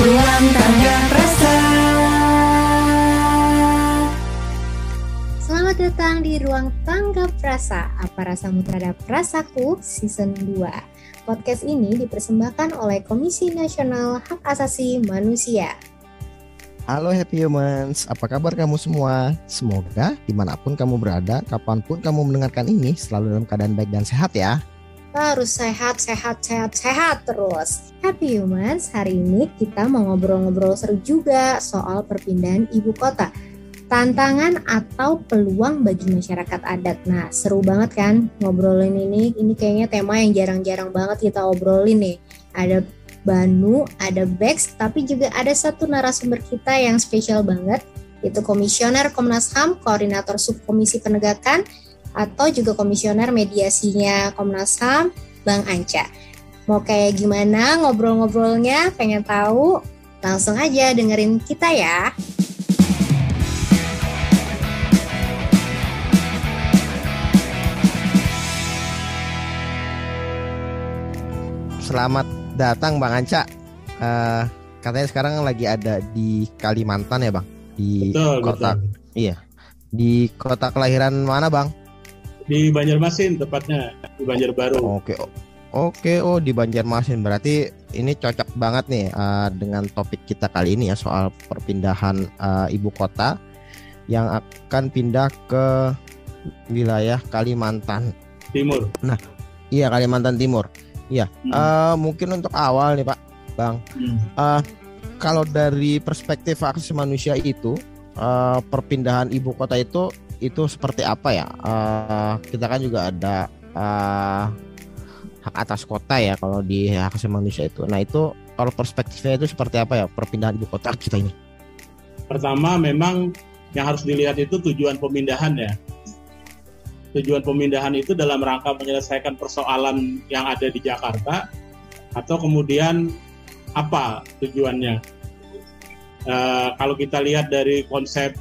Ruang Tangga Prasa. Selamat datang di Ruang Tangga Prasa. Apa rasamu terhadap rasaku? Season 2. Podcast ini dipersembahkan oleh Komisi Nasional Hak Asasi Manusia. Halo Happy Humans, apa kabar kamu semua? Semoga dimanapun kamu berada, kapanpun kamu mendengarkan ini, selalu dalam keadaan baik dan sehat ya. Harus sehat terus. Happy Humans, hari ini kita mau ngobrol-ngobrol seru juga soal perpindahan ibu kota. Tantangan atau peluang bagi masyarakat adat. Nah, seru banget kan ngobrolin ini. Ini kayaknya tema yang jarang-jarang banget kita obrolin nih. Ada Banu, ada Bex, tapi juga ada satu narasumber kita yang spesial banget, yaitu Komisioner Komnas HAM, Koordinator Subkomisi Penegakan, atau juga Komisioner Mediasinya Komnas HAM, Bang Anca. Mau kayak gimana ngobrol-ngobrolnya? Pengen tahu? Langsung aja dengerin kita ya. Selamat datang Bang Anca. Katanya sekarang lagi ada di Kalimantan ya Bang? Di kota. Betul. Iya. Di kota kelahiran mana Bang? Di Banjarmasin tepatnya, di Banjarbaru. Oke, di Banjarmasin. Berarti ini cocok banget nih dengan topik kita kali ini ya, soal perpindahan ibu kota yang akan pindah ke wilayah Kalimantan Timur. Nah, iya Kalimantan Timur. Iya. Mungkin untuk awal nih Pak, Bang. Kalau dari perspektif hak asasi manusia itu, perpindahan ibu kota itu seperti apa ya? Kita kan juga ada hak atas kota ya kalau di hak asasi manusia itu. Nah itu kalau perspektifnya itu seperti apa ya perpindahan ibu kota kita ini? Pertama memang yang harus dilihat itu tujuan pemindahan ya. Tujuan pemindahan itu dalam rangka menyelesaikan persoalan yang ada di Jakarta atau kemudian apa tujuannya? Kalau kita lihat dari konsep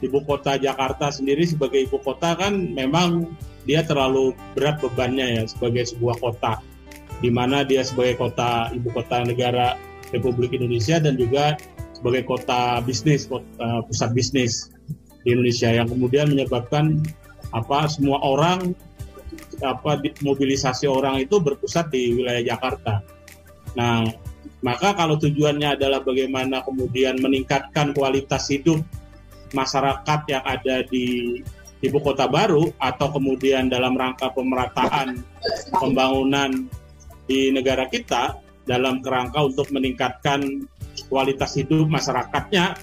ibu kota Jakarta sendiri sebagai ibu kota kan memang dia terlalu berat bebannya ya sebagai sebuah kota, di mana dia sebagai ibu kota negara Republik Indonesia dan juga sebagai kota bisnis, pusat bisnis di Indonesia yang kemudian menyebabkan semua orang mobilisasi orang itu berpusat di wilayah Jakarta. Nah, maka kalau tujuannya adalah bagaimana kemudian meningkatkan kualitas hidup masyarakat yang ada di ibu kota baru atau kemudian dalam rangka pemerataan pembangunan di negara kita dalam kerangka untuk meningkatkan kualitas hidup masyarakatnya,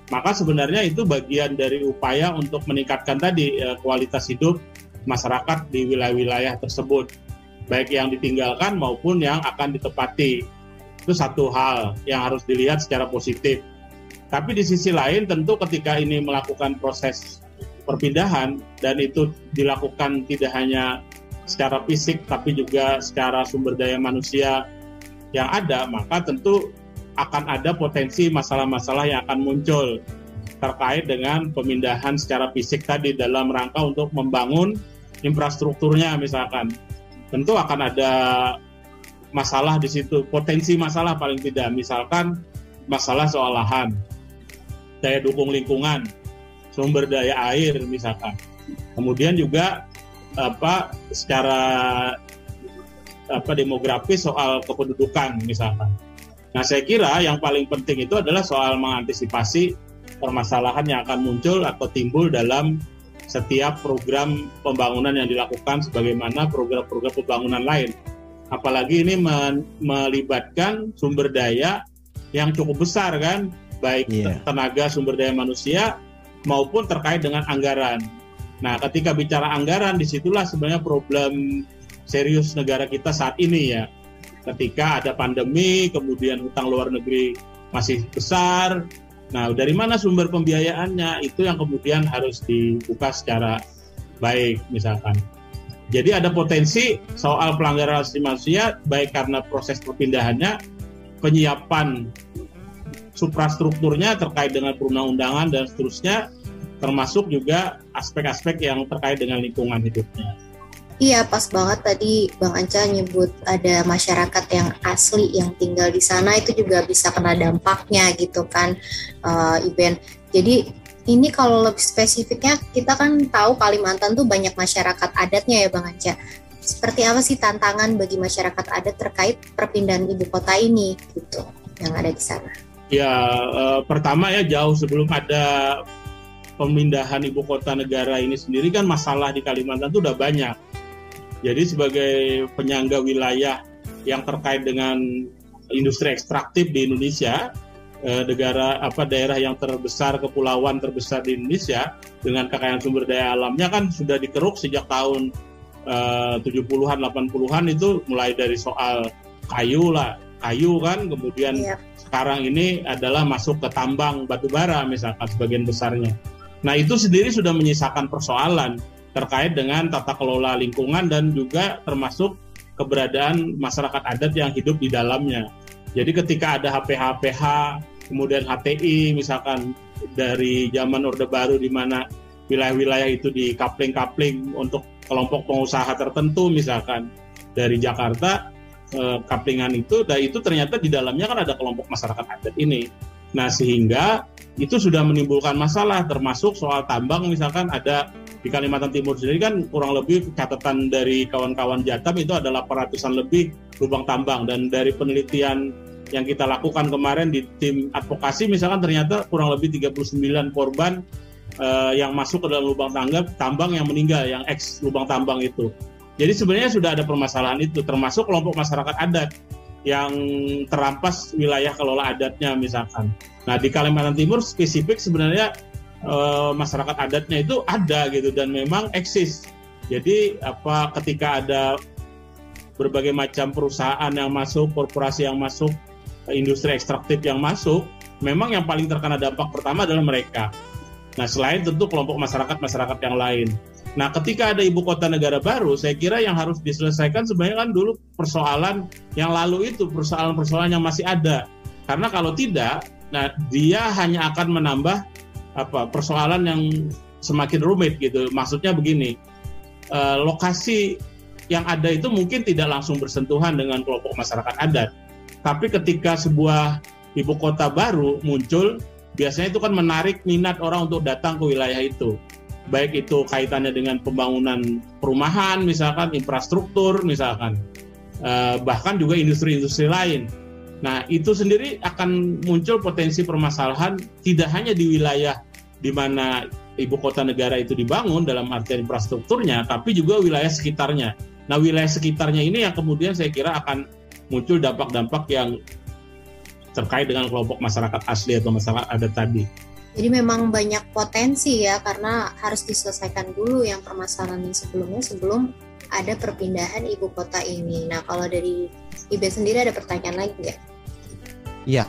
maka sebenarnya itu bagian dari upaya untuk meningkatkan tadi kualitas hidup masyarakat di wilayah-wilayah tersebut, baik yang ditinggalkan maupun yang akan ditempati. Itu satu hal yang harus dilihat secara positif. Tapi di sisi lain tentu ketika ini melakukan proses perpindahan dan itu dilakukan tidak hanya secara fisik tapi juga secara sumber daya manusia yang ada, maka tentu akan ada potensi masalah-masalah yang akan muncul terkait dengan pemindahan secara fisik tadi dalam rangka untuk membangun infrastrukturnya misalkan. Tentu akan ada masalah di situ, potensi masalah paling tidak, misalkan masalah soal lahan, daya dukung lingkungan, sumber daya air misalkan. Kemudian juga secara demografis soal kependudukan misalkan. Nah, saya kira yang paling penting itu adalah soal mengantisipasi permasalahan yang akan muncul atau timbul dalam setiap program pembangunan yang dilakukan sebagaimana program-program pembangunan lain. Apalagi ini melibatkan sumber daya yang cukup besar kan, baik tenaga sumber daya manusia maupun terkait dengan anggaran. Nah, ketika bicara anggaran, disitulah sebenarnya problem serius negara kita saat ini ya. Ketika ada pandemi, kemudian hutang luar negeri masih besar. Nah, dari mana sumber pembiayaannya? Itu yang kemudian harus dibuka secara baik misalkan. Jadi ada potensi soal pelanggaran hak asasi manusia baik karena proses perpindahannya, penyiapan suprastrukturnya terkait dengan perundang-undangan dan seterusnya, termasuk juga aspek-aspek yang terkait dengan lingkungan hidupnya. Iya, pas banget tadi Bang Anca nyebut ada masyarakat yang asli yang tinggal di sana, itu juga bisa kena dampaknya gitu kan, Iben. Jadi ini kalau lebih spesifiknya, kita kan tahu Kalimantan tuh banyak masyarakat adatnya ya Bang Anca. Seperti apa sih tantangan bagi masyarakat adat terkait perpindahan ibu kota ini gitu yang ada di sana? Ya, pertama ya jauh sebelum ada pemindahan ibu kota negara ini sendiri kan masalah di Kalimantan itu udah banyak. Jadi sebagai penyangga wilayah yang terkait dengan industri ekstraktif di Indonesia, daerah yang terbesar, kepulauan terbesar di Indonesia dengan kekayaan sumber daya alamnya kan sudah dikeruk sejak tahun 70-an, 80-an itu, mulai dari soal kayu kan, kemudian sekarang ini adalah masuk ke tambang batubara misalkan sebagian besarnya. Nah itu sendiri sudah menyisakan persoalan terkait dengan tata kelola lingkungan dan juga termasuk keberadaan masyarakat adat yang hidup di dalamnya. Jadi ketika ada HPH, kemudian HTI misalkan dari zaman Orde Baru di mana wilayah-wilayah itu dikapling-kapling untuk kelompok pengusaha tertentu misalkan dari Jakarta, kaplingan itu, dan itu ternyata di dalamnya kan ada kelompok masyarakat adat ini. Nah sehingga itu sudah menimbulkan masalah, termasuk soal tambang misalkan ada di Kalimantan Timur sendiri kan kurang lebih catatan dari kawan-kawan Jatam itu ada 800-an lebih lubang tambang, dan dari penelitian yang kita lakukan kemarin di tim advokasi misalkan ternyata kurang lebih 39 korban yang masuk ke dalam lubang tambang yang meninggal, yang ex lubang tambang itu. Jadi sebenarnya sudah ada permasalahan itu, termasuk kelompok masyarakat adat yang terampas wilayah kelola adatnya misalkan. Nah di Kalimantan Timur spesifik sebenarnya masyarakat adatnya itu ada gitu dan memang eksis. Jadi ketika ada berbagai macam perusahaan yang masuk, korporasi yang masuk, industri ekstraktif yang masuk, memang yang paling terkena dampak pertama adalah mereka. Nah selain tentu kelompok masyarakat yang lain. Nah ketika ada ibu kota negara baru, saya kira yang harus diselesaikan sebenarnya kan dulu persoalan yang lalu itu, persoalan-persoalan yang masih ada. Karena kalau tidak, nah dia hanya akan menambah persoalan yang semakin rumit gitu. Maksudnya begini, lokasi yang ada itu mungkin tidak langsung bersentuhan dengan kelompok masyarakat adat, tapi ketika sebuah ibu kota baru muncul, biasanya itu kan menarik minat orang untuk datang ke wilayah itu, baik itu kaitannya dengan pembangunan perumahan misalkan, infrastruktur misalkan, bahkan juga industri-industri lain. Nah, itu sendiri akan muncul potensi permasalahan tidak hanya di wilayah di mana ibu kota negara itu dibangun dalam artian infrastrukturnya, tapi juga wilayah sekitarnya. Nah, wilayah sekitarnya ini yang kemudian saya kira akan muncul dampak-dampak yang terkait dengan kelompok masyarakat asli atau masyarakat adat tadi. Jadi memang banyak potensi ya, karena harus diselesaikan dulu yang permasalahan yang sebelumnya sebelum ada perpindahan ibu kota ini. Nah, kalau dari Ibe sendiri ada pertanyaan lagi nggak? Iya,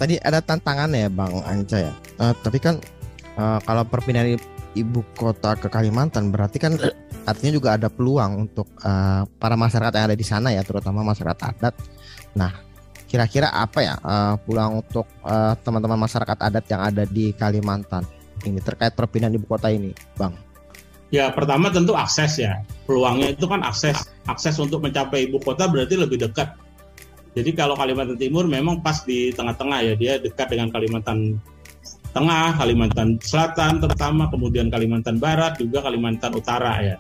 tadi ada tantangan ya Bang Anca ya. Tapi kan kalau perpindahan ibu kota ke Kalimantan berarti kan artinya juga ada peluang untuk para masyarakat yang ada di sana ya, terutama masyarakat adat. Nah, kira-kira apa ya peluang untuk teman-teman masyarakat adat yang ada di Kalimantan ini terkait perpindahan ibu kota ini, Bang? Ya, pertama tentu akses ya. Peluangnya itu kan akses untuk mencapai ibu kota berarti lebih dekat. Jadi kalau Kalimantan Timur memang pas di tengah-tengah ya, dia dekat dengan Kalimantan Tengah, Kalimantan Selatan terutama, kemudian Kalimantan Barat, juga Kalimantan Utara ya.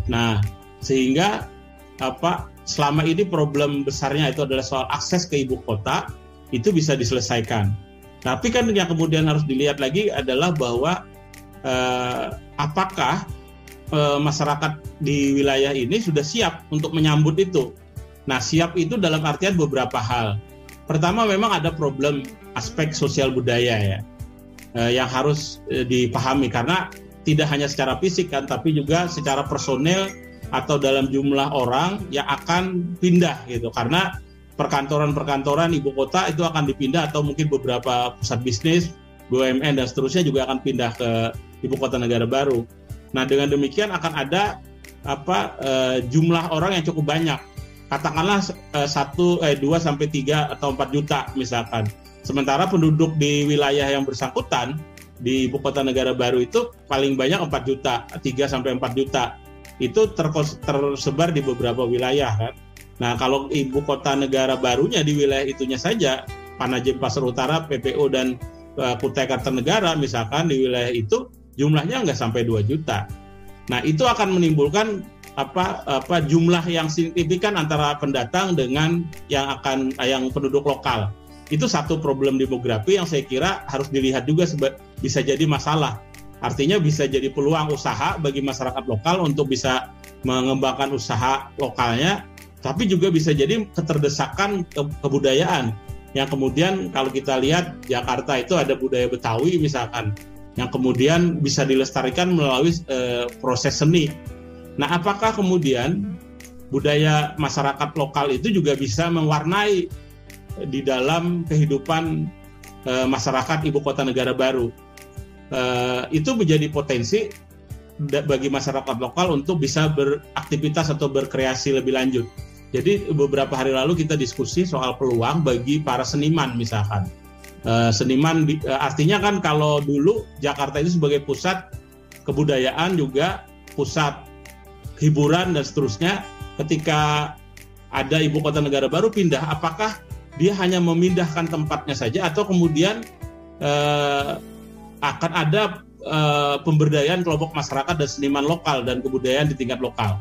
Nah, sehingga selama ini problem besarnya itu adalah soal akses ke ibu kota, itu bisa diselesaikan. Tapi kan yang kemudian harus dilihat lagi adalah bahwa apakah masyarakat di wilayah ini sudah siap untuk menyambut itu. Nah, siap itu dalam artian beberapa hal. Pertama, memang ada problem aspek sosial budaya ya, yang harus dipahami, karena tidak hanya secara fisik kan, tapi juga secara personel atau dalam jumlah orang yang akan pindah gitu. Karena perkantoran-perkantoran ibu kota itu akan dipindah, atau mungkin beberapa pusat bisnis, BUMN dan seterusnya juga akan pindah ke ibu kota negara baru. Nah, dengan demikian akan ada jumlah orang yang cukup banyak. Katakanlah 2 sampai 3 atau 4 juta misalkan. Sementara penduduk di wilayah yang bersangkutan di ibu kota negara baru itu paling banyak 4 juta, 3 sampai 4 juta. itu tersebar di beberapa wilayah kan. Nah, kalau ibu kota negara barunya di wilayah itunya saja, Panajam Pasar Utara, PPO dan Kutai Kartanegara misalkan di wilayah itu jumlahnya nggak sampai 2 juta. Nah, itu akan menimbulkan jumlah yang signifikan antara pendatang dengan yang penduduk lokal. Itu satu problem demografi yang saya kira harus dilihat juga bisa jadi masalah. Artinya bisa jadi peluang usaha bagi masyarakat lokal untuk bisa mengembangkan usaha lokalnya, tapi juga bisa jadi keterdesakan kebudayaan. Yang kemudian kalau kita lihat Jakarta itu ada budaya Betawi misalkan, yang kemudian bisa dilestarikan melalui proses seni. Nah, apakah kemudian budaya masyarakat lokal itu juga bisa mewarnai di dalam kehidupan masyarakat ibu kota negara baru? Itu menjadi potensi bagi masyarakat lokal untuk bisa beraktivitas atau berkreasi lebih lanjut. Jadi beberapa hari lalu kita diskusi soal peluang bagi para seniman misalkan. Seniman artinya kan kalau dulu Jakarta itu sebagai pusat kebudayaan juga pusat hiburan dan seterusnya, ketika ada ibu kota negara baru pindah, apakah dia hanya memindahkan tempatnya saja atau kemudian akan ada pemberdayaan kelompok masyarakat dan seniman lokal dan kebudayaan di tingkat lokal.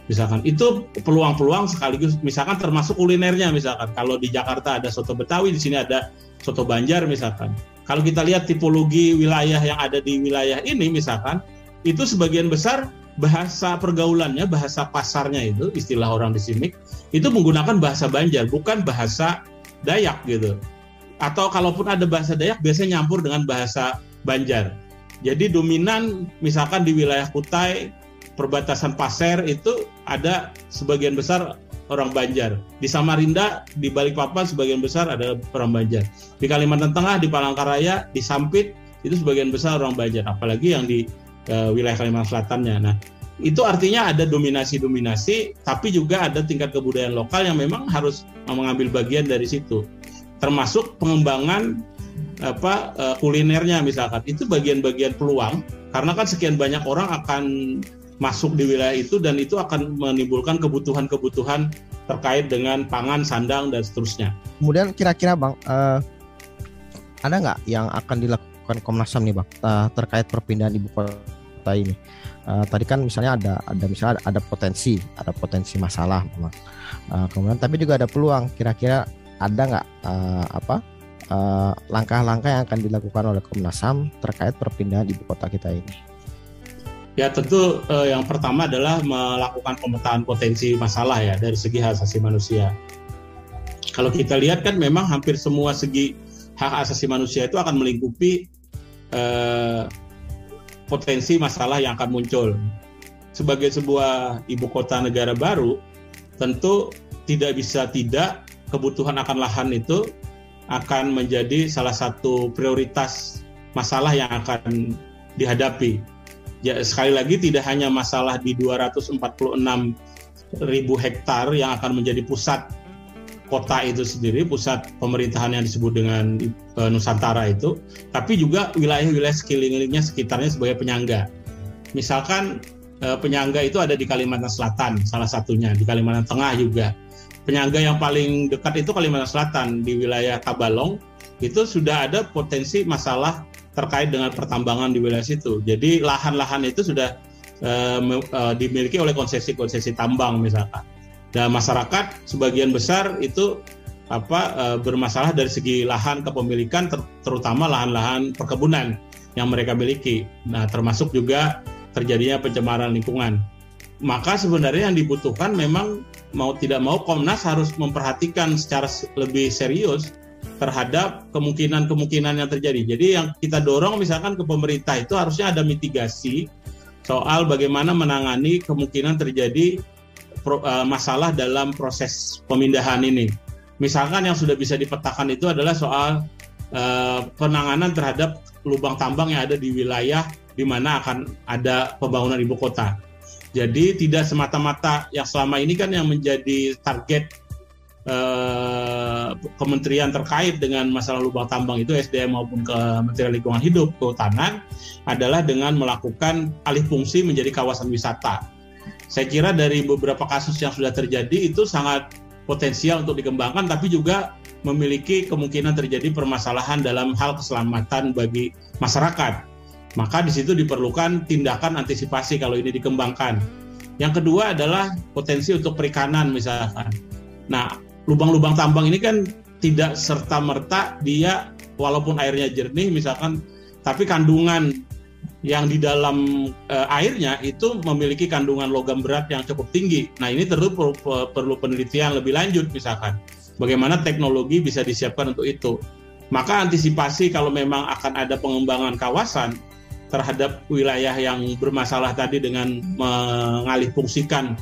Misalkan itu peluang-peluang sekaligus, misalkan termasuk kulinernya, misalkan kalau di Jakarta ada soto Betawi, di sini ada soto Banjar misalkan. Kalau kita lihat tipologi wilayah yang ada di wilayah ini misalkan, itu sebagian besar bahasa pergaulannya, bahasa pasarnya itu, istilah orang di sini, itu menggunakan bahasa Banjar, bukan bahasa Dayak gitu. Atau kalaupun ada bahasa Dayak, biasanya nyampur dengan bahasa Banjar. Jadi dominan misalkan di wilayah Kutai, perbatasan Pasir itu ada sebagian besar orang Banjar. Di Samarinda, di Balikpapan sebagian besar adalah orang Banjar. Di Kalimantan Tengah, di Palangkaraya, di Sampit itu sebagian besar orang Banjar. Apalagi yang di wilayah Kalimantan Selatannya. Nah, itu artinya ada dominasi-dominasi, tapi juga ada tingkat kebudayaan lokal yang memang harus mengambil bagian dari situ. Termasuk pengembangan kulinernya misalkan. Itu bagian-bagian peluang, karena kan sekian banyak orang akan masuk di wilayah itu dan itu akan menimbulkan kebutuhan-kebutuhan terkait dengan pangan, sandang, dan seterusnya. Kemudian kira-kira Bang, ada nggak yang akan dilakukan Komnas HAM nih Bang terkait perpindahan ibu kota ini? Tadi kan misalnya ada potensi masalah memang. Kemudian tapi juga ada peluang. Kira-kira ada nggak langkah-langkah yang akan dilakukan oleh Komnas HAM terkait perpindahan ibu kota kita ini? Ya tentu yang pertama adalah melakukan pemetaan potensi masalah ya dari segi hak asasi manusia. Kalau kita lihat kan memang hampir semua segi hak asasi manusia itu akan melingkupi potensi masalah yang akan muncul. Sebagai sebuah ibu kota negara baru, tentu tidak bisa tidak kebutuhan akan lahan itu akan menjadi salah satu prioritas masalah yang akan dihadapi. Ya, sekali lagi tidak hanya masalah di 246.000 hektar yang akan menjadi pusat kota itu sendiri, pusat pemerintahan yang disebut dengan Nusantara itu, tapi juga wilayah-wilayah sekelilingnya sekitarnya sebagai penyangga. Misalkan penyangga itu ada di Kalimantan Selatan, salah satunya, di Kalimantan Tengah juga. Penyangga yang paling dekat itu Kalimantan Selatan, di wilayah Tabalong, itu sudah ada potensi masalah terkait dengan pertambangan di wilayah situ. Jadi lahan-lahan itu sudah dimiliki oleh konsesi-konsesi tambang misalkan. Dan masyarakat sebagian besar itu bermasalah dari segi lahan kepemilikan, terutama lahan-lahan perkebunan yang mereka miliki. Nah, termasuk juga terjadinya pencemaran lingkungan. Maka sebenarnya yang dibutuhkan memang mau tidak mau Komnas harus memperhatikan secara lebih serius terhadap kemungkinan-kemungkinan yang terjadi. Jadi yang kita dorong misalkan ke pemerintah itu harusnya ada mitigasi soal bagaimana menangani kemungkinan terjadi masalah dalam proses pemindahan ini. Misalkan yang sudah bisa dipetakan itu adalah soal penanganan terhadap lubang tambang yang ada di wilayah di mana akan ada pembangunan ibu kota. Jadi tidak semata-mata yang selama ini kan yang menjadi target kementerian terkait dengan masalah lubang tambang itu SDM maupun Kementerian Lingkungan Hidup, Kehutanan adalah dengan melakukan alih fungsi menjadi kawasan wisata. saya kira dari beberapa kasus yang sudah terjadi itu sangat potensial untuk dikembangkan, tapi juga memiliki kemungkinan terjadi permasalahan dalam hal keselamatan bagi masyarakat. Maka di situ diperlukan tindakan antisipasi kalau ini dikembangkan. Yang kedua adalah potensi untuk perikanan misalkan. Nah, lubang-lubang tambang ini kan tidak serta-merta dia walaupun airnya jernih misalkan, tapi kandungan yang di dalam airnya itu memiliki kandungan logam berat yang cukup tinggi. Nah, ini perlu penelitian lebih lanjut misalkan. Bagaimana teknologi bisa disiapkan untuk itu. Maka antisipasi kalau memang akan ada pengembangan kawasan terhadap wilayah yang bermasalah tadi dengan mengalihfungsikan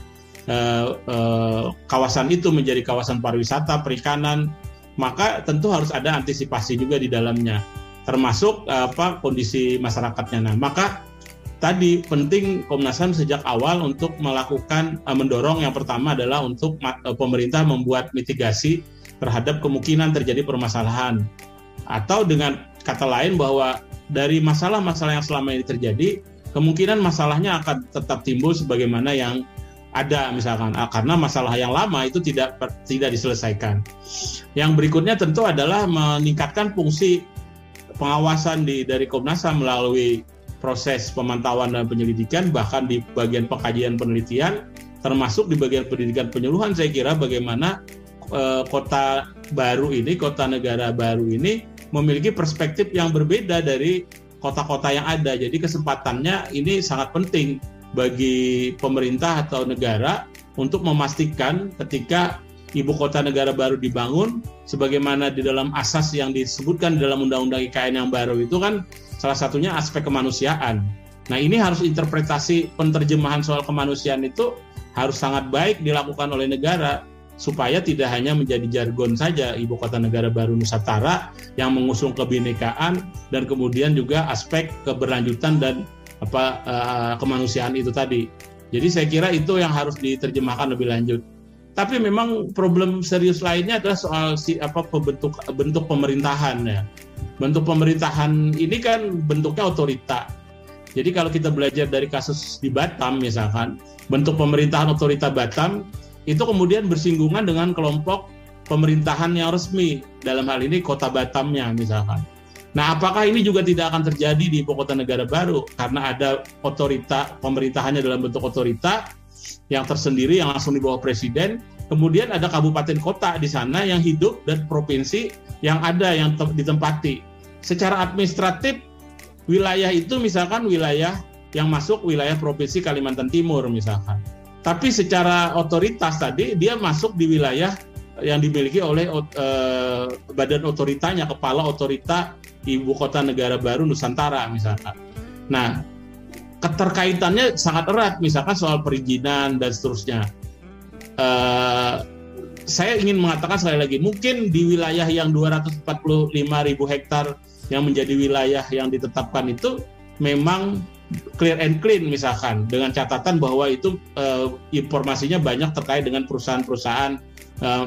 kawasan itu menjadi kawasan pariwisata, perikanan, maka tentu harus ada antisipasi juga di dalamnya, termasuk kondisi masyarakatnya. Nah, maka tadi penting Komnas HAM sejak awal untuk melakukan mendorong yang pertama adalah untuk pemerintah membuat mitigasi terhadap kemungkinan terjadi permasalahan, atau dengan kata lain bahwa dari masalah-masalah yang selama ini terjadi, kemungkinan masalahnya akan tetap timbul sebagaimana yang ada misalkan, karena masalah yang lama itu tidak diselesaikan. Yang berikutnya tentu adalah meningkatkan fungsi pengawasan dari Komnas HAM melalui proses pemantauan dan penyelidikan, bahkan di bagian pengkajian penelitian, termasuk di bagian pendidikan penyuluhan. Saya kira bagaimana kota negara baru ini memiliki perspektif yang berbeda dari kota-kota yang ada. Jadi kesempatannya ini sangat penting bagi pemerintah atau negara untuk memastikan ketika ibu kota negara baru dibangun, sebagaimana di dalam asas yang disebutkan di dalam Undang-Undang IKN yang baru itu kan salah satunya aspek kemanusiaan. Nah, ini harus interpretasi penerjemahan soal kemanusiaan itu harus sangat baik dilakukan oleh negara, supaya tidak hanya menjadi jargon saja ibu kota negara baru Nusantara yang mengusung kebinekaan dan kemudian juga aspek keberlanjutan dan kemanusiaan itu tadi. Jadi saya kira itu yang harus diterjemahkan lebih lanjut. Tapi memang problem serius lainnya adalah soal bentuk pemerintahan ya. Bentuk pemerintahan ini kan bentuknya otorita. Jadi kalau kita belajar dari kasus di Batam misalkan, bentuk pemerintahan otorita Batam itu kemudian bersinggungan dengan kelompok pemerintahan yang resmi, dalam hal ini kota Batamnya misalkan. Nah, apakah ini juga tidak akan terjadi di ibu kota negara baru karena ada otorita, pemerintahannya dalam bentuk otorita yang tersendiri yang langsung di bawah presiden, kemudian ada kabupaten kota di sana yang hidup dan provinsi yang ada yang ditempati. Secara administratif wilayah itu misalkan wilayah yang masuk wilayah provinsi Kalimantan Timur misalkan. Tapi secara otoritas tadi dia masuk di wilayah yang dimiliki oleh badan otoritanya, kepala otorita ibu kota negara baru Nusantara misalkan. Nah, keterkaitannya sangat erat misalkan soal perizinan dan seterusnya. Saya ingin mengatakan sekali lagi, mungkin di wilayah yang 245.000 hektar yang menjadi wilayah yang ditetapkan itu memang clear and clean misalkan, dengan catatan bahwa itu informasinya banyak terkait dengan perusahaan-perusahaan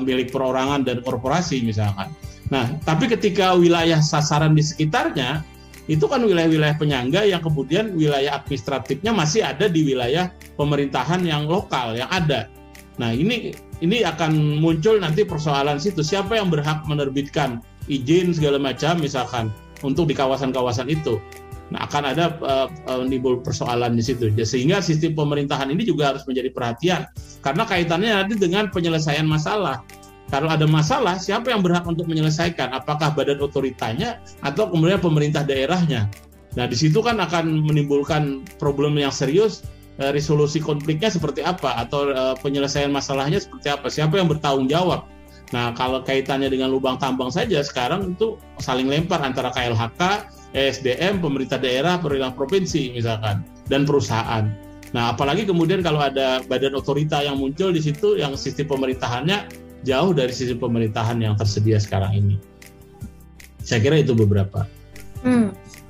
milik perorangan dan korporasi misalkan. Nah, tapi ketika wilayah sasaran di sekitarnya itu kan wilayah-wilayah penyangga yang kemudian wilayah administratifnya masih ada di wilayah pemerintahan yang lokal yang ada. Nah, ini akan muncul nanti persoalan situ, siapa yang berhak menerbitkan izin segala macam misalkan untuk di kawasan-kawasan itu. Nah, akan ada nimbul persoalan di situ. Sehingga sistem pemerintahan ini juga harus menjadi perhatian karena kaitannya nanti dengan penyelesaian masalah. Kalau ada masalah, siapa yang berhak untuk menyelesaikan? Apakah badan otoritanya atau kemudian pemerintah daerahnya? Nah, di situ kan akan menimbulkan problem yang serius. Resolusi konfliknya seperti apa atau penyelesaian masalahnya seperti apa? Siapa yang bertanggung jawab? Nah, kalau kaitannya dengan lubang tambang saja sekarang itu saling lempar antara KLHK, ESDM, pemerintah daerah, pemerintah provinsi misalkan, dan perusahaan. Nah, apalagi kemudian kalau ada badan otorita yang muncul di situ, yang sistem pemerintahannya jauh dari sistem pemerintahan yang tersedia sekarang ini. Saya kira itu beberapa.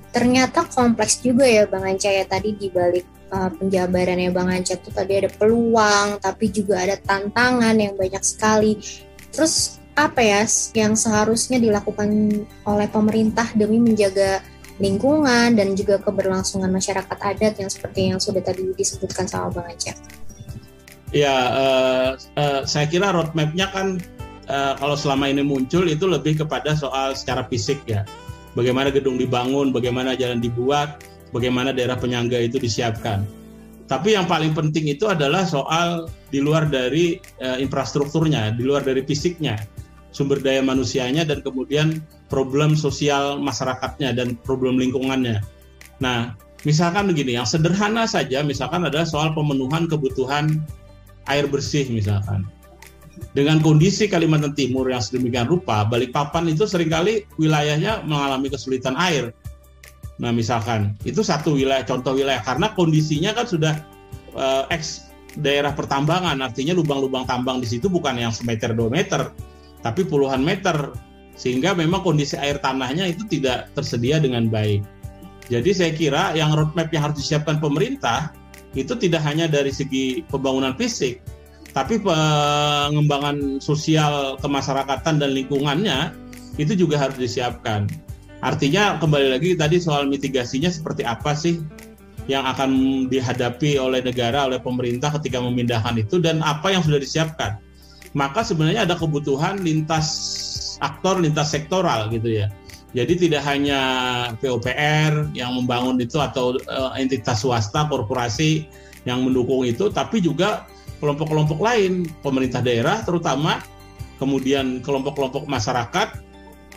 Ternyata kompleks juga ya Bang Anca ya, tadi di balik penjabarannya Bang Anca tuh tadi ada peluang, tapi juga ada tantangan yang banyak sekali. Terus apa ya yang seharusnya dilakukan oleh pemerintah demi menjaga lingkungan dan juga keberlangsungan masyarakat adat yang seperti yang sudah tadi disebutkan sama Bang Anca? Ya, saya kira roadmap-nya kan kalau selama ini muncul itu lebih kepada soal secara fisik ya. Bagaimana gedung dibangun, bagaimana jalan dibuat, bagaimana daerah penyangga itu disiapkan. Tapi yang paling penting itu adalah soal di luar dari infrastrukturnya, di luar dari fisiknya, sumber daya manusianya, dan kemudian problem sosial masyarakatnya dan problem lingkungannya. Nah, misalkan begini, yang sederhana saja misalkan adalah soal pemenuhan kebutuhan air bersih misalkan. Dengan kondisi Kalimantan Timur yang sedemikian rupa, Balikpapan itu seringkali wilayahnya mengalami kesulitan air. Nah misalkan, itu satu wilayah, contoh wilayah, karena kondisinya kan sudah daerah pertambangan, artinya lubang-lubang tambang di situ bukan yang semeter 2 meter, tapi puluhan meter, sehingga memang kondisi air tanahnya itu tidak tersedia dengan baik. Jadi saya kira yang roadmap yang harus disiapkan pemerintah, itu tidak hanya dari segi pembangunan fisik, tapi pengembangan sosial kemasyarakatan dan lingkungannya itu juga harus disiapkan. Artinya kembali lagi tadi soal mitigasinya seperti apa sih yang akan dihadapi oleh negara, oleh pemerintah ketika memindahkan itu, dan apa yang sudah disiapkan. Maka sebenarnya ada kebutuhan lintas aktor, lintas sektoral gitu ya. Jadi tidak hanya PUPR yang membangun itu atau entitas swasta, korporasi yang mendukung itu, tapi juga kelompok-kelompok lain, pemerintah daerah terutama, kemudian kelompok-kelompok masyarakat,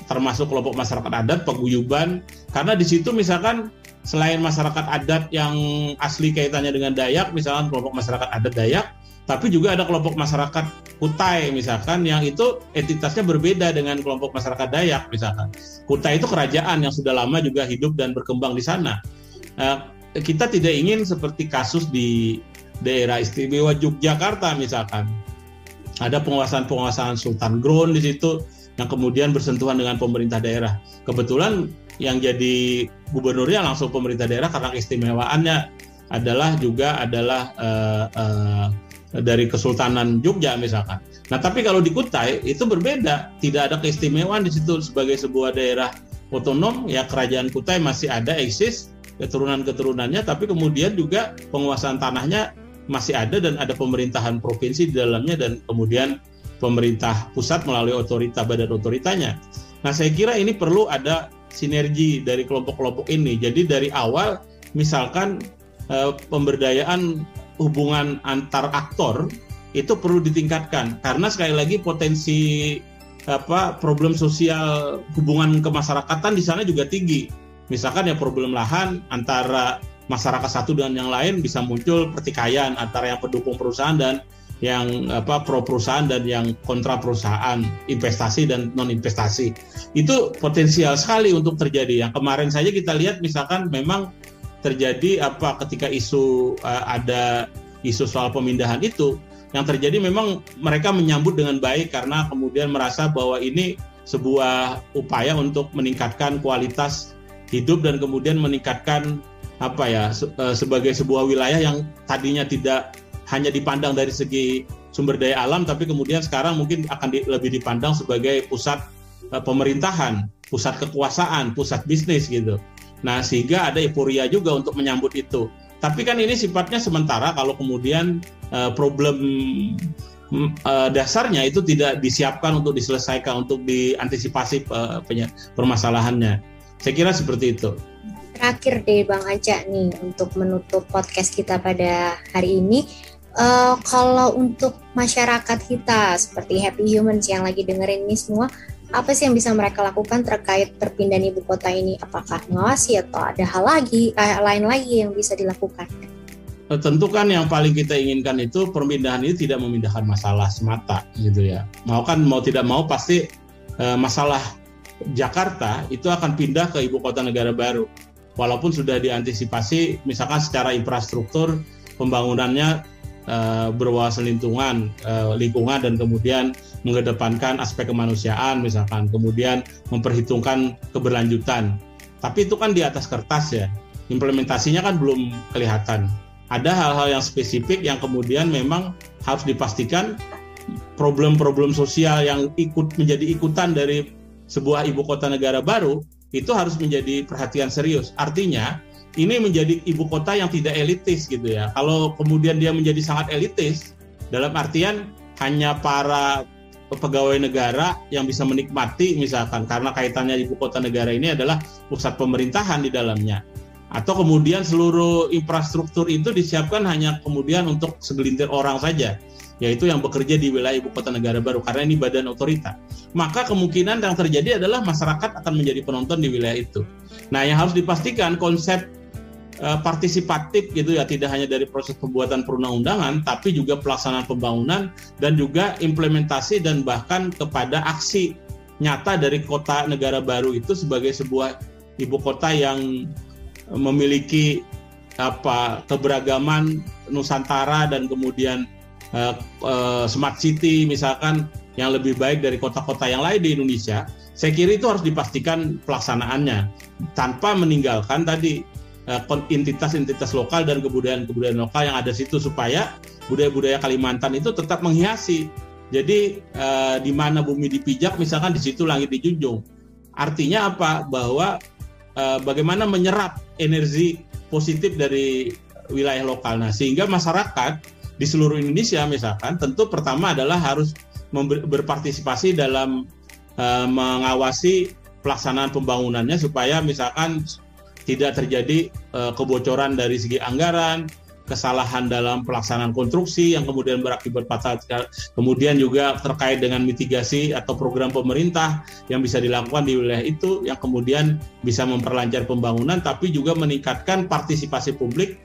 termasuk kelompok masyarakat adat, paguyuban, karena di situ misalkan selain masyarakat adat yang asli kaitannya dengan Dayak, misalkan kelompok masyarakat adat Dayak, tapi juga ada kelompok masyarakat Kutai misalkan yang itu entitasnya berbeda dengan kelompok masyarakat Dayak misalkan. Kutai itu kerajaan yang sudah lama juga hidup dan berkembang di sana. Kita tidak ingin seperti kasus di daerah istimewa Yogyakarta misalkan. Ada penguasaan Sultan Ground di situ yang kemudian bersentuhan dengan pemerintah daerah. Kebetulan yang jadi gubernurnya langsung pemerintah daerah karena keistimewaannya adalah dari Kesultanan Jogja misalkan. Nah, tapi kalau di Kutai itu berbeda, tidak ada keistimewaan di situ sebagai sebuah daerah otonom, ya kerajaan Kutai masih ada eksis keturunan-keturunannya, tapi kemudian juga penguasaan tanahnya masih ada dan ada pemerintahan provinsi di dalamnya dan kemudian pemerintah pusat melalui badan otoritanya. Nah, saya kira ini perlu ada sinergi dari kelompok-kelompok ini. Jadi dari awal misalkan pemberdayaan hubungan antar aktor itu perlu ditingkatkan karena sekali lagi potensi problem sosial hubungan kemasyarakatan di sana juga tinggi. Misalkan ya problem lahan antara masyarakat satu dengan yang lain bisa muncul pertikaian antara yang pendukung perusahaan dan yang pro perusahaan dan yang kontra perusahaan, investasi dan non investasi. Itu potensial sekali untuk terjadi. Yang kemarin saja kita lihat misalkan memang terjadi ketika ada isu soal pemindahan itu, yang terjadi memang mereka menyambut dengan baik karena kemudian merasa bahwa ini sebuah upaya untuk meningkatkan kualitas hidup dan kemudian meningkatkan sebagai sebuah wilayah yang tadinya tidak hanya dipandang dari segi sumber daya alam, tapi kemudian sekarang mungkin akan lebih dipandang sebagai pusat pemerintahan, pusat kekuasaan, pusat bisnis gitu. Nah, sehingga ada euforia juga untuk menyambut itu. Tapi kan ini sifatnya sementara kalau kemudian problem dasarnya itu tidak disiapkan untuk diselesaikan, untuk diantisipasi permasalahannya. Saya kira seperti itu. Terakhir deh Bang Aca nih untuk menutup podcast kita pada hari ini. Kalau untuk masyarakat kita seperti Happy Humans yang lagi dengerin ini semua, apa sih yang bisa mereka lakukan terkait perpindahan ibu kota ini? Apakah mengawasi atau ada hal lain lagi yang bisa dilakukan? Tentu kan yang paling kita inginkan itu perpindahan ini tidak memindahkan masalah semata gitu ya. Mau tidak mau pasti masalah Jakarta itu akan pindah ke ibu kota negara baru. Walaupun sudah diantisipasi misalkan secara infrastruktur pembangunannya berwawasan lingkungan dan kemudian mengedepankan aspek kemanusiaan misalkan, kemudian memperhitungkan keberlanjutan. Tapi itu kan di atas kertas ya, implementasinya kan belum kelihatan. Ada hal-hal yang spesifik yang kemudian memang harus dipastikan problem-problem sosial yang menjadi ikutan dari sebuah ibu kota negara baru itu harus menjadi perhatian serius. Artinya ini menjadi ibu kota yang tidak elitis gitu ya. Kalau kemudian dia menjadi sangat elitis, dalam artian hanya para pegawai negara yang bisa menikmati misalkan karena kaitannya ibu kota negara ini adalah pusat pemerintahan di dalamnya, atau kemudian seluruh infrastruktur itu disiapkan hanya kemudian untuk segelintir orang saja, yaitu yang bekerja di wilayah ibu kota negara baru karena ini badan otorita. Maka kemungkinan yang terjadi adalah masyarakat akan menjadi penonton di wilayah itu. Nah, yang harus dipastikan konsep partisipatif gitu ya, tidak hanya dari proses pembuatan perundang-undangan tapi juga pelaksanaan pembangunan dan juga implementasi dan bahkan kepada aksi nyata dari kota negara baru itu sebagai sebuah ibu kota yang memiliki keberagaman Nusantara dan kemudian smart city misalkan yang lebih baik dari kota-kota yang lain di Indonesia. Saya kira itu harus dipastikan pelaksanaannya tanpa meninggalkan tadi entitas-entitas lokal dan kebudayaan-kebudayaan lokal yang ada situ, supaya budaya-budaya Kalimantan itu tetap menghiasi. Jadi di mana bumi dipijak misalkan di situ langit dijunjung. Artinya apa? Bahwa bagaimana menyerap energi positif dari wilayah lokal. Nah, sehingga masyarakat di seluruh Indonesia misalkan tentu pertama adalah harus berpartisipasi dalam mengawasi pelaksanaan pembangunannya supaya misalkan tidak terjadi kebocoran dari segi anggaran, kesalahan dalam pelaksanaan konstruksi yang kemudian berakibat fatal. Kemudian juga terkait dengan mitigasi atau program pemerintah yang bisa dilakukan di wilayah itu yang kemudian bisa memperlancar pembangunan tapi juga meningkatkan partisipasi publik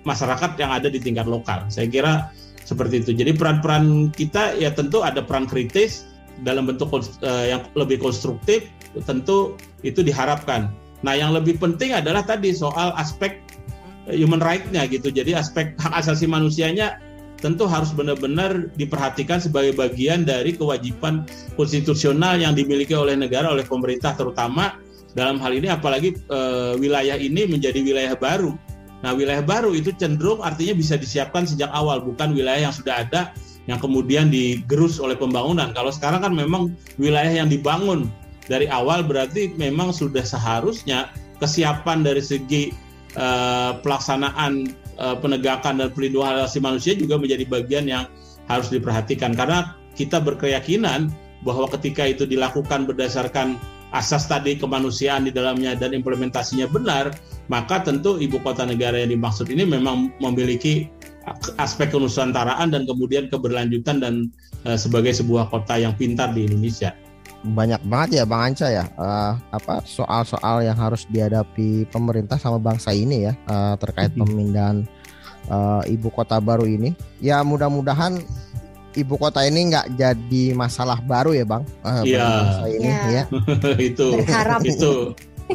masyarakat yang ada di tingkat lokal. Saya kira seperti itu. Jadi peran-peran kita ya tentu ada peran kritis dalam bentuk yang lebih konstruktif, tentu itu diharapkan. Nah, yang lebih penting adalah tadi soal aspek human right-nya gitu. Jadi aspek hak asasi manusianya tentu harus benar-benar diperhatikan sebagai bagian dari kewajiban konstitusional yang dimiliki oleh negara, oleh pemerintah terutama dalam hal ini, apalagi wilayah ini menjadi wilayah baru. Nah, wilayah baru itu cenderung artinya bisa disiapkan sejak awal, bukan wilayah yang sudah ada yang kemudian digerus oleh pembangunan. Kalau sekarang kan memang wilayah yang dibangun dari awal, berarti memang sudah seharusnya kesiapan dari segi pelaksanaan penegakan dan pelindungan hak asasi manusia juga menjadi bagian yang harus diperhatikan. Karena kita berkeyakinan bahwa ketika itu dilakukan berdasarkan asas tadi kemanusiaan di dalamnya dan implementasinya benar, maka tentu ibu kota negara yang dimaksud ini memang memiliki aspek kenusantaraan dan kemudian keberlanjutan dan sebagai sebuah kota yang pintar di Indonesia. Banyak banget ya Bang Anca ya soal-soal yang harus dihadapi pemerintah sama bangsa ini ya terkait pemindahan ibu kota baru ini. Ya mudah-mudahan ibu kota ini nggak jadi masalah baru ya Bang. Bangsa ini ya.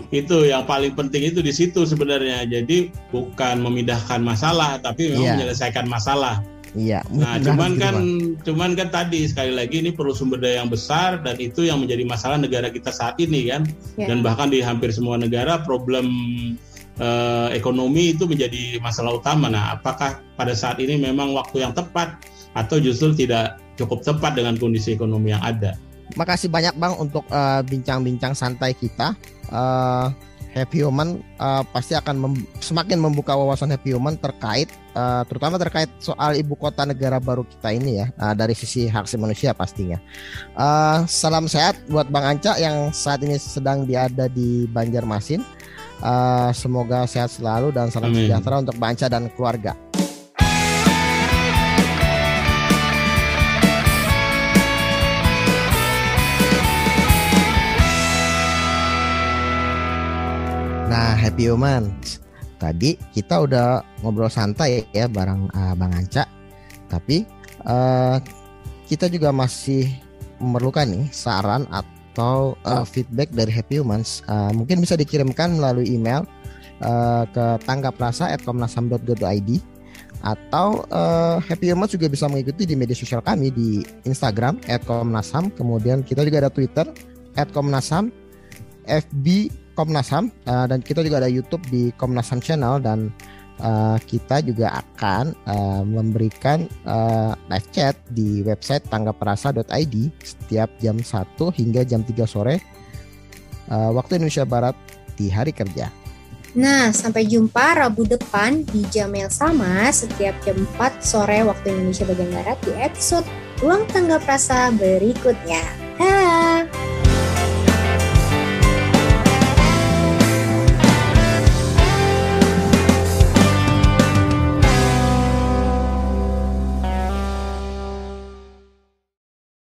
Itu yang paling penting itu di situ sebenarnya. Jadi bukan memindahkan masalah tapi memang menyelesaikan masalah. Iya. Nah, cuman kan tadi sekali lagi ini perlu sumber daya yang besar dan itu yang menjadi masalah negara kita saat ini kan. Dan bahkan di hampir semua negara problem ekonomi itu menjadi masalah utama. Nah, apakah pada saat ini memang waktu yang tepat atau justru tidak cukup tepat dengan kondisi ekonomi yang ada? Makasih banyak Bang untuk bincang-bincang santai kita. Happy Human pasti akan semakin membuka wawasan Happy Human terkait terutama terkait soal ibu kota negara baru kita ini ya, dari sisi hak asasi manusia pastinya. Salam sehat buat Bang Anca yang saat ini sedang ada di Banjarmasin. Semoga sehat selalu dan salam sejahtera untuk Bang Anca dan keluarga. Nah, Happy Human, tadi kita udah ngobrol santai ya bareng Bang Anca, tapi kita juga masih memerlukan nih saran atau feedback dari Happy Humans. Mungkin bisa dikirimkan melalui email ke tanggaprasa@komnasham.go.id atau Happy Humans juga bisa mengikuti di media sosial kami di Instagram @komnasham, kemudian kita juga ada Twitter @komnasham, FB Komnas HAM, dan kita juga ada YouTube di Komnas HAM Channel, dan kita juga akan memberikan live chat di website tanggaprasa.id setiap jam 1 hingga jam 3 sore waktu Indonesia Barat di hari kerja. Nah, sampai jumpa Rabu depan di jam yang sama setiap jam 4 sore waktu Indonesia bagian Barat di episode Ruang Tanggap Rasa berikutnya. Dah.